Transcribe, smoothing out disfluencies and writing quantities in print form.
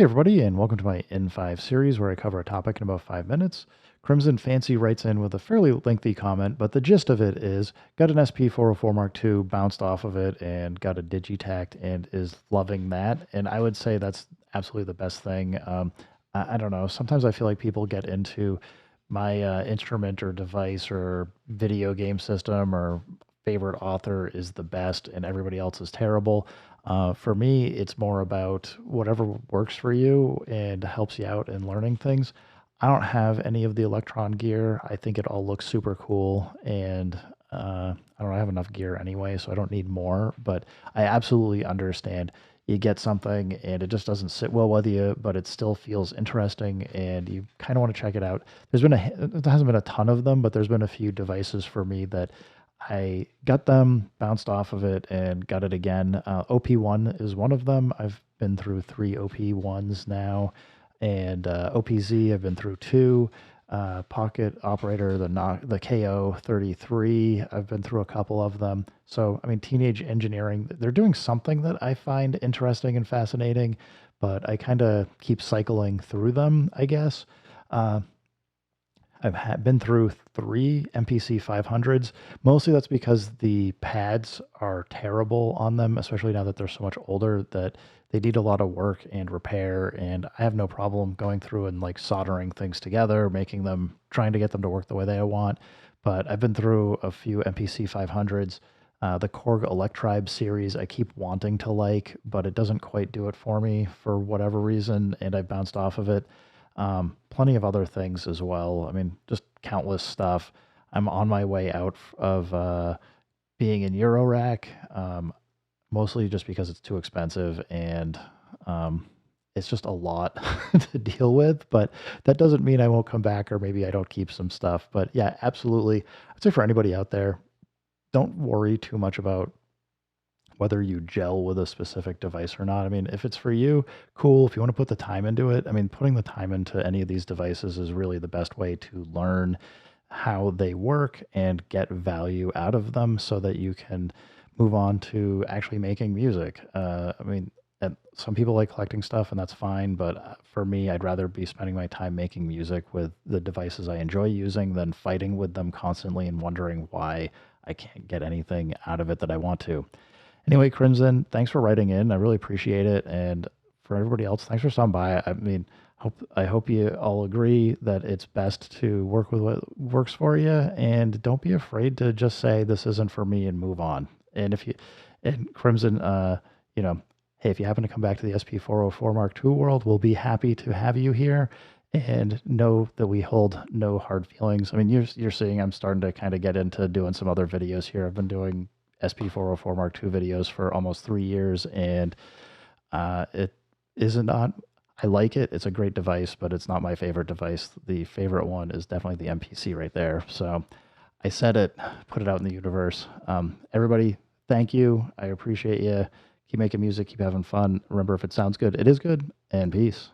Hey, everybody, and welcome to my in5 series where I cover a topic in about 5 minutes. Crimson Fancy writes in with a fairly lengthy comment, but the gist of it is got an SP404 Mark II, bounced off of it, and got a Digitact and is loving that. And I would say that's absolutely the best thing. I don't know. Sometimes I feel like people get into my instrument or device or video game system or favorite author is the best and everybody else is terrible. For me, it's more about whatever works for you and helps you out in learning things. I don't have any of the Electron gear. I think it all looks super cool, and I don't have enough gear anyway, so I don't need more. But I absolutely understand. You get something and it just doesn't sit well with you, but it still feels interesting, and you kind of want to check it out. There hasn't been a ton of them, but there's been a few devices for me that I got them, bounced off of it, and got it again. OP1 is one of them. I've been through three OP1s now, and OPZ I've been through two. Pocket Operator, the KO33, I've been through a couple of them. So, I mean, teenage engineering, they're doing something that I find interesting and fascinating, but I kind of keep cycling through them, I guess. Uh, been through three MPC 500s. Mostly that's because the pads are terrible on them, especially now that they're so much older that they need a lot of work and repair. And I have no problem going through and like soldering things together, making them, trying to get them to work the way that I want. But I've been through a few MPC 500s. The Korg Electribe series, I keep wanting to like, but it doesn't quite do it for me for whatever reason, and I bounced off of it. Plenty of other things as well. I mean, just countless stuff. I'm on my way out of being in Eurorack, mostly just because it's too expensive and it's just a lot to deal with. But that doesn't mean I won't come back or maybe I don't keep some stuff. But yeah, absolutely. I'd say for anybody out there, don't worry too much about whether you gel with a specific device or not. I mean, if it's for you, cool. If you want to put the time into it, I mean, putting the time into any of these devices is really the best way to learn how they work and get value out of them so that you can move on to actually making music. I mean, and some people like collecting stuff, and that's fine. But for me, I'd rather be spending my time making music with the devices I enjoy using than fighting with them constantly and wondering why I can't get anything out of it that I want to. Anyway, Crimson, thanks for writing in. I really appreciate it. And for everybody else, thanks for stopping by. I mean, I hope you all agree that it's best to work with what works for you, and don't be afraid to just say this isn't for me and move on. And if you and Crimson, you know, hey, if you happen to come back to the SP404 Mark II world, we'll be happy to have you here. And know that we hold no hard feelings. I mean, you're seeing I'm starting to kind of get into doing some other videos here. I've been doing SP404 Mark II videos for almost 3 years, and it isn't not. I like it. It's a great device, but it's not my favorite device. The favorite one is definitely the MPC right there. So I said it, put it out in the universe. Everybody, thank you. I appreciate you. Keep making music, keep having fun. Remember, if it sounds good, it is good, and peace.